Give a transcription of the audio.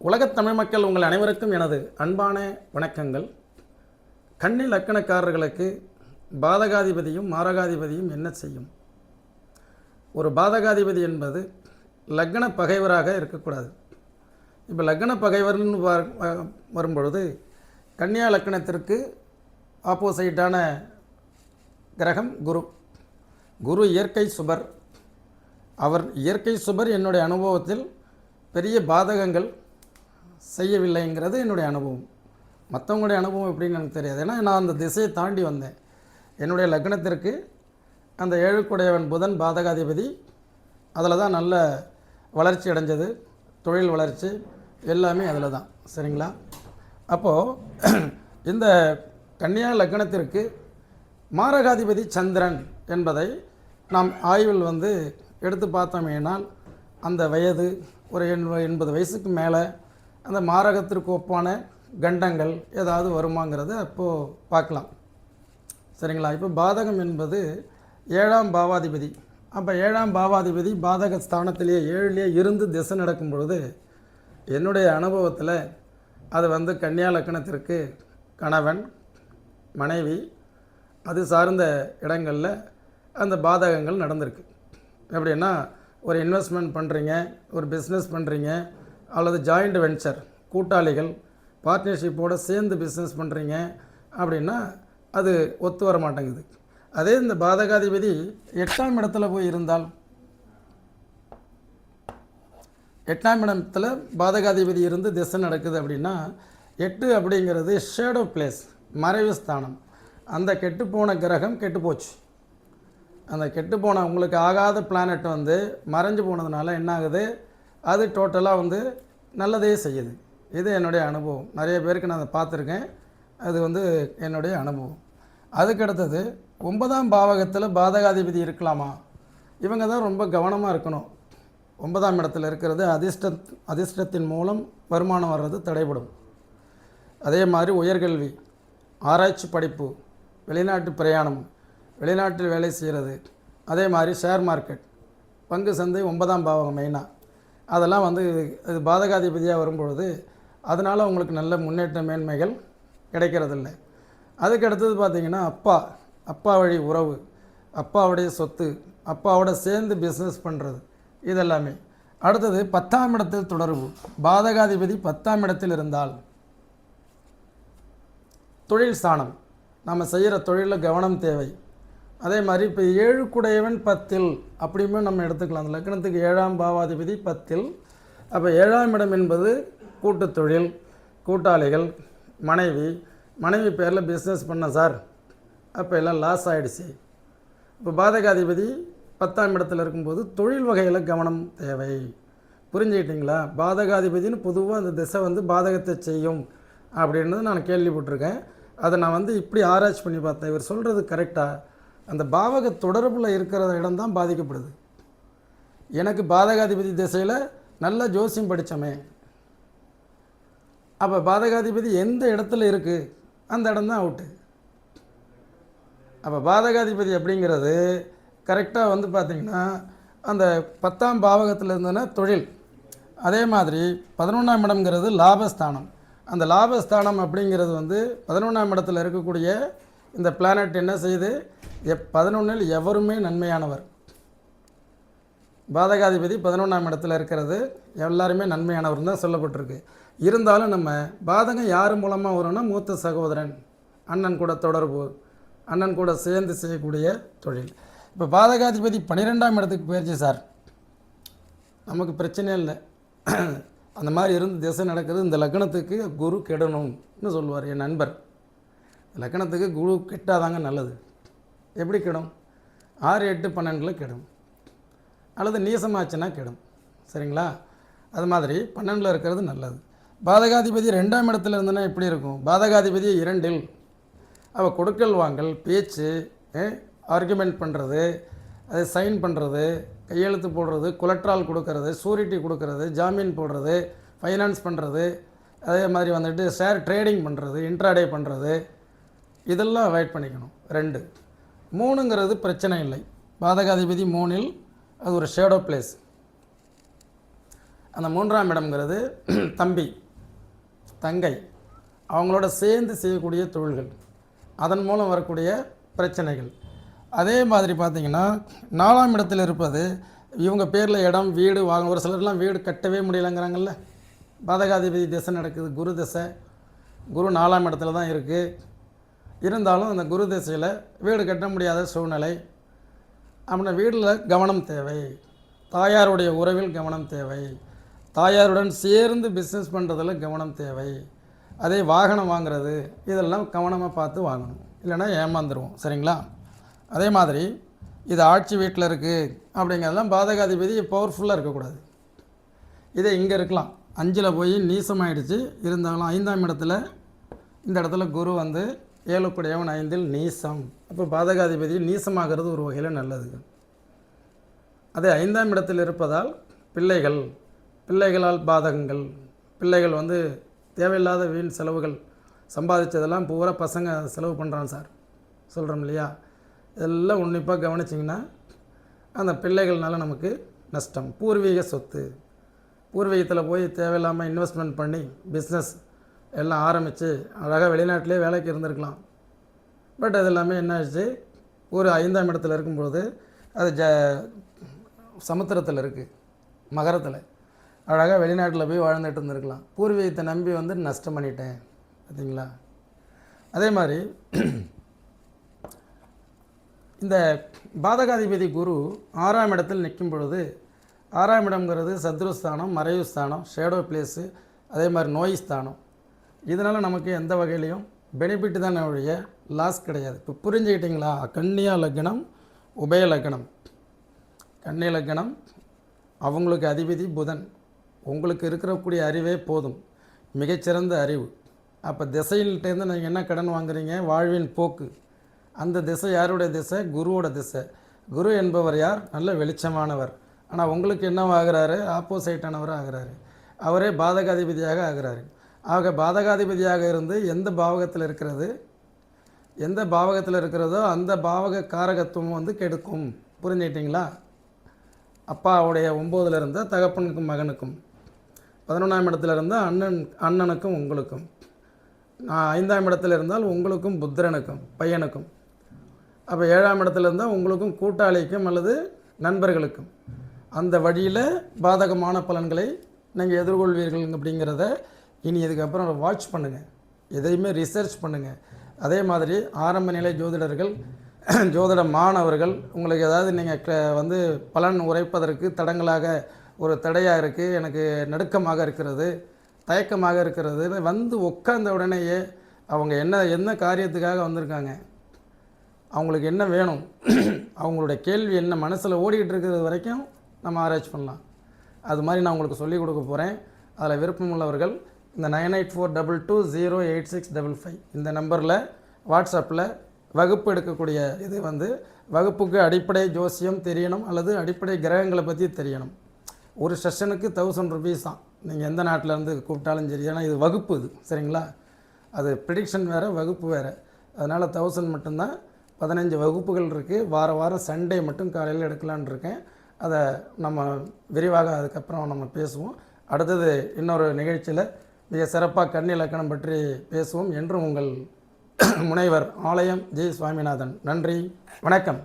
உலகத் தமிழ் மக்கள் உங்கள் அனைவருக்கும் எனது அன்பான வணக்கங்கள். கன்னி லக்கணக்காரர்களுக்கு பாதகாதிபதியும் மாரகாதிபதியும் என்ன செய்யும்? ஒரு பாதகாதிபதி என்பது லக்ன பகைவராக இருக்கக்கூடாது. இப்போ லக்ன பகைவர்னு வரும்பொழுது கன்னியா லக்கணத்திற்கு ஆப்போசைட்டான கிரகம் குரு. குரு இயற்கை சுபர். அவர் இயற்கை சுபர். என்னுடைய அனுபவத்தில் பெரிய பாதகங்கள் செய்யவில்லைங்கிறது என்னுடைய அனுபவம். மற்றவங்களுடைய அனுபவம் எப்படின்னு எனக்கு தெரியாது. ஏன்னா நான் அந்த திசையை தாண்டி வந்தேன். என்னுடைய லக்னத்திற்கு அந்த ஏழுக்குடையவன் புதன் பாதகாதிபதி. அதில் தான் நல்ல வளர்ச்சி அடைஞ்சது. தொழில் வளர்ச்சி எல்லாமே அதில் தான். சரிங்களா? அப்போது இந்த கன்னியா லக்னத்திற்கு மாரகாதிபதி சந்திரன் என்பதை நாம் ஆய்வில் எடுத்து பார்த்தோமேனால் அந்த வயது ஒரு 80 வயசுக்கு மேலே அந்த மாரகத்திற்கு ஒப்பான கண்டங்கள் ஏதாவது வருமாங்கிறத அப்போது பார்க்கலாம். சரிங்களா? இப்போ பாதகம் என்பது 7ஆம் பாவாதிபதி. அப்போ 7ஆம் பாவாதிபதி பாதக ஸ்தானத்திலேயே 7லேயே இருந்து திசை நடக்கும் பொழுது என்னுடைய அனுபவத்தில் அது கன்னியா லக்கணத்திற்கு கணவன் மனைவி அது சார்ந்த இடங்களில் அந்த பாதகங்கள் நடந்திருக்கு. எப்படின்னா, ஒரு இன்வெஸ்ட்மெண்ட் பண்ணுறீங்க, ஒரு பிஸ்னஸ் பண்ணுறீங்க, அல்லது ஜாயிண்ட் வெஞ்சர் கூட்டாளிகள் பார்ட்னர்ஷிப்போடு சேர்ந்து பிஸ்னஸ் பண்ணுறீங்க அப்படின்னா அது ஒத்து வர மாட்டேங்குது. அதே இந்த பாதகாதிபதி 8ஆம் இடத்துல போய் இருந்தால், 8ஆம் இடத்துல பாதகாதிபதி இருந்து திசை நடக்குது அப்படின்னா 8 அப்படிங்கிறது ஷேடோ பிளேஸ், மறைவு ஸ்தானம். அந்த கெட்டுப்போன கிரகம் கெட்டுப்போச்சு. அந்த கெட்டுப்போன உங்களுக்கு ஆகாத பிளானட் மறைஞ்சு போனதுனால என்ன ஆகுது? அது டோட்டலாக நல்லதே செய்யுது. இது என்னுடைய அனுபவம். நிறைய பேருக்கு நான் அதை பார்த்துருக்கேன். அது என்னுடைய அனுபவம். அதுக்கடுத்தது 9ஆம் பாவகத்தில் பாதகாதிபதி இருக்கலாமா? இவங்க தான் ரொம்ப கவனமாக இருக்கணும். 9ஆம் இடத்துல இருக்கிறது அதிர்ஷ்டத்தின் மூலம் வருமானம் வர்றது தடைபடும். அதே மாதிரி உயர்கல்வி, ஆராய்ச்சி படிப்பு, வெளிநாட்டு பிரயாணம், வெளிநாட்டில் வேலை செய்கிறது, அதே மாதிரி ஷேர் மார்க்கெட், பங்கு சந்தை 9ஆம் பாவகம் மெயினாக அதெல்லாம் இது பாதகாதிபதியாக வரும்பொழுது அதனால் உங்களுக்கு நல்ல முன்னேற்ற மேன்மைகள் கிடைக்கிறதில்ல. அதுக்கு அடுத்தது பார்த்திங்கன்னா அப்பா வழி உறவு, அப்பாவுடைய சொத்து, அப்பாவோட சேர்ந்து பிஸ்னஸ் பண்ணுறது, இதெல்லாமே. அடுத்தது 10ஆம் இடத்தில் தொடர்பு. பாதகாதிபதி 10ஆம் இடத்தில் இருந்தால் தொழில் ஸ்தானம், நம்ம செய்கிற தொழிலில் கவனம் தேவை. அதே மாதிரி இப்போ 7குடையவன் 10ல் அப்படியுமே நம்ம எடுத்துக்கலாம். அந்த லக்னத்துக்கு 7ஆம் பாவாதிபதி 10ல். அப்போ 7ஆம் இடம் என்பது கூட்டு தொழில், கூட்டாளிகள், மனைவி பேரில் பிஸ்னஸ் பண்ண சார், அப்போ எல்லாம் லாஸ் ஆகிடுச்சு. இப்போ பாதகாதிபதி 10ஆம் இடத்துல இருக்கும்போது தொழில் வகையில் கவனம் தேவை. புரிஞ்சுக்கிட்டிங்களா? பாதகாதிபதினு பொதுவாக அந்த திசை பாதகத்தை செய்யும் அப்படின்றது நான் கேள்விப்பட்டிருக்கேன். அதை நான் இப்படி ஆராய்ச்சி பண்ணி பார்த்தேன். இவர் சொல்கிறது கரெக்டாக அந்த பாவக தொடர்பில் இருக்கிற இடம் தான் பாதிக்கப்படுது. எனக்கு பாதகாதிபதி திசையில் நல்ல ஜோசியம் படித்தோமே, அப்போ பாதகாதிபதி எந்த இடத்துல இருக்குது அந்த இடம் தான் அவுட்டு. அப்போ பாதகாதிபதி அப்படிங்கிறது கரெக்டாக பார்த்திங்கன்னா அந்த 10ஆம் பாவகத்தில் இருந்ததுன்னா தொழில். அதே மாதிரி 11ஆம் இடம்ங்கிறது லாபஸ்தானம். அந்த லாபஸ்தானம் அப்படிங்கிறது 11ஆம் இடத்துல இருக்கக்கூடிய இந்த பிளானட் என்ன செய்யுது? 11ல் எவருமே நன்மையானவர். பாதகாதிபதி 11ஆம் இடத்துல இருக்கிறது எல்லாருமே நன்மையானவர் தான் சொல்லப்பட்டிருக்கு. இருந்தாலும் நம்ம பாதகம் யார் மூலமாக வரும்னா மூத்த சகோதரன், அண்ணன் கூட தொடர்பு, அண்ணன் கூட சேர்ந்து செய்யக்கூடிய தொழில். இப்போ பாதகாதிபதி 12ஆம் இடத்துக்கு போயிடுச்சு சார், நமக்கு பிரச்சனையே இல்லை. அந்த மாதிரி இருந்து திசை நடக்கிறது. இந்த லக்னத்துக்கு குரு கெடணும்னு சொல்லுவார் என் நண்பர். லக்னத்துக்கு குரு கெட்டாதாங்க நல்லது. எப்படி கெடும்? 6, 8, 12 கெடும், அல்லது நீசமாச்சுன்னா கெடும். சரிங்களா? அது மாதிரி 12ல் இருக்கிறது நல்லது. பாதகாதிபதி 2ஆம் இடத்துல இருந்ததுன்னா எப்படி இருக்கும்? பாதகாதிபதி 2ல். அவள் கொடுக்கல் வாங்கல், பேச்சு, ஆர்குமெண்ட் பண்ணுறது, அது சைன் பண்ணுறது, கையெழுத்து போடுறது, கொலட்ரால் கொடுக்கறது, சூரிட்டி கொடுக்கறது, ஜாமீன் போடுறது, ஃபைனான்ஸ் பண்ணுறது, அதே மாதிரி ஷேர் ட்ரேடிங் பண்ணுறது, இன்ட்ராடே பண்ணுறது, இதெல்லாம் அவாய்ட் பண்ணிக்கணும். 2. 3ங்கிறது பிரச்சனை இல்லை. பாதகாதிபதி 3ல் அது ஒரு ஷேடோ பிளேஸ். அந்த 3ஆம் இடம்ங்கிறது தம்பி, தங்கை, அவங்களோட சேர்ந்து செய்யக்கூடிய தொழில்கள், அதன் மூலம் வரக்கூடிய பிரச்சனைகள். அதே மாதிரி பார்த்திங்கன்னா 4ஆம் இடத்தில் இருப்பது இவங்க பேரில் இடம், வீடு வாங்க. ஒரு சிலர்லாம் வீடு கட்டவே முடியலைங்கிறாங்கல்ல. பாதகாதிபதி திசை நடக்குது, குரு திசை. குரு 4ஆம் இடத்துல தான் இருக்குது. இருந்தாலும் அந்த குரு திசையில் வீடு கட்ட முடியாத சூழ்நிலை. அப்படின்னா வீட்டில் கவனம் தேவை. தாயாருடைய உறவில் கவனம் தேவை. தாயாருடன் சேர்ந்து பிஸ்னஸ் பண்ணுறதில் கவனம் தேவை. அதே வாகனம் வாங்குறது இதெல்லாம் கவனமாக பார்த்து வாங்கணும், இல்லைன்னா ஏமாந்துருவோம். சரிங்களா? அதே மாதிரி இது ஆட்சி வீட்டில் இருக்குது அப்படிங்கிறதெல்லாம் பாதகாதிபதி பவர்ஃபுல்லாக இருக்கக்கூடாது. இதே இங்கே இருக்கலாம், 5ல் போய் நீசமாயிடுச்சு. இருந்தாலும் 5ஆம் இடத்துல இந்த இடத்துல குரு வந்து 7 5 நீசம். அப்போ பாதகாதிபதி நீசமாகிறது ஒரு வகையில் நல்லது. அதே 5ஆம் இடத்தில் இருப்பதால் பிள்ளைகளால் பாதகங்கள், பிள்ளைகள் வந்து தேவையில்லாத வீண் செலவுகள், சம்பாதிச்சதெல்லாம் பூரா பசங்க செலவு பண்ணுறான் சார் சொல்கிறோம் இல்லையா. இதெல்லாம் உன்னிப்பாக கவனிச்சிங்கன்னா அந்த பிள்ளைகள்னால நமக்கு நஷ்டம். பூர்வீக சொத்து, பூர்வீகத்தில் போய் தேவையில்லாமல் இன்வெஸ்ட்மெண்ட் பண்ணி பிஸ்னஸ் எல்லாம் ஆரம்பித்து அழகாக வெளிநாட்டிலே வேலைக்கு இருந்திருக்கலாம். பட் அது எல்லாமே என்ன ஆச்சு, ஒரு 5ஆம் இடத்துல இருக்கும்போது அது சமுத்திரத்தில் இருக்குது, மகரத்தில் அழகாக வெளிநாட்டில் போய் வாழ்ந்துட்டு இருந்திருக்கலாம். பூர்வீகத்தை நம்பி வந்து நஷ்டம் பண்ணிட்டேன் பார்த்தீங்களா. அதே மாதிரி இந்த பாதகாதிபதி குரு 6ஆம் இடத்தில் நிற்கும் பொழுது, 6ஆம் இடம்ங்கிறது சத்ருஸ்தானம், மறைவு ஸ்தானம், ஷேடோ பிளேஸு, அதே மாதிரி நோய் ஸ்தானம். இதனால் நமக்கு எந்த வகையிலையும் பெனிஃபிட் தானே ஒழிய லாஸ் கிடையாது. இப்போ புரிஞ்சுக்கிட்டிங்களா? கன்னியா லக்னம், உபய லக்னம். கன்னி லக்னம் அவங்களுக்கு அதிபதி புதன். உங்களுக்கு இருக்கக்கூடிய அறிவே போதும், மிகச்சிறந்த அறிவு. அப்போ திசையில்ட்டேருந்து நீங்கள் என்ன கடன் வாங்குறீங்க? வாழ்வின் போக்கு. அந்த திசை யாருடைய திசை? குருவோட திசை. குரு என்பவர் யார்? நல்ல வெளிச்சமானவர். ஆனால் உங்களுக்கு என்னவாகிறாரு? ஆப்போசைட்டானவராக ஆகிறாரு. அவரே பாதகாதிபதியாக ஆகிறாரு. ஆக பாதகாதிபதியாக இருந்து எந்த பாவகத்தில் இருக்கிறதோ அந்த பாவக காரகத்துவம் வந்து கெடுக்கும். புரிஞ்சுக்கிட்டிங்களா? அப்பாவுடைய 9ல் இருந்தால் தகப்பனுக்கும் மகனுக்கும், 11ஆம் இடத்துல இருந்தால் அண்ணனுக்கும் உங்களுக்கும், 5ஆம் இடத்துல இருந்தால் உங்களுக்கும் புத்திரனுக்கும் பையனுக்கும், அப்போ 7ஆம் இடத்துல இருந்தால் உங்களுக்கும் கூட்டாளிக்கும் அல்லது நண்பர்களுக்கும். அந்த வழியில் பாதகமான பலன்களை நீங்கள் எதிர்கொள்வீர்கள் அப்படிங்கிறத இனி இதுக்கப்புறம் வாட்ச் பண்ணுங்கள், எதையுமே ரிசர்ச் பண்ணுங்கள். அதே மாதிரி ஆரம்ப நிலை ஜோதிடர்கள், ஜோதிட மாணவர்கள், உங்களுக்கு ஏதாவது நீங்கள் வந்து பலன் உரைப்பதற்கு தடங்களாக ஒரு தடையாக இருக்குது, எனக்கு நடுக்கமாக இருக்கிறது, தயக்கமாக இருக்கிறது, வந்து உட்கார்ந்த உடனேயே அவங்க என்ன காரியத்துக்காக வந்திருக்காங்க, அவங்களுக்கு என்ன வேணும், அவங்களுடைய கேள்வி என்ன மனசில் ஓடிக்கிட்டு இருக்கிறது வரைக்கும் நம்ம ஆராய்ச்சி பண்ணலாம். அது மாதிரி நான் உங்களுக்கு சொல்லிக் கொடுக்க போகிறேன். அதில் விருப்பம் உள்ளவர்கள் இந்த 9842208655 இந்த நம்பரில் வாட்ஸ்அப்பில் வகுப்பு எடுக்கக்கூடிய இது வந்து வகுப்புக்கு அடிப்படை ஜோசியம் தெரியணும் அல்லது அடிப்படை கிரகங்களை பற்றி தெரியணும். ஒரு செஷனுக்கு 1000 ருபீஸ் தான். நீங்கள் எந்த நாட்டிலேருந்து கூப்பிட்டாலும் சரி. ஏன்னா இது வகுப்பு, இது சரிங்களா. அது ப்ரிடிக்ஷன் வேறு, வகுப்பு வேறு. அதனால் 1000 மட்டும்தான். 15 வகுப்புகள் இருக்குது. வாரம் சண்டே மட்டும் காலையில் எடுக்கலான் இருக்கேன். அதை நம்ம விரிவாக அதுக்கப்புறம் நம்ம பேசுவோம். அடுத்தது இன்னொரு நிகழ்ச்சியில் மிக சிறப்பாக கன்னி இலக்கணம் பற்றி பேசுவோம். என்றும் உங்கள் முனைவர் ஆலயம் ஜெய் சுவாமிநாதன். நன்றி, வணக்கம்.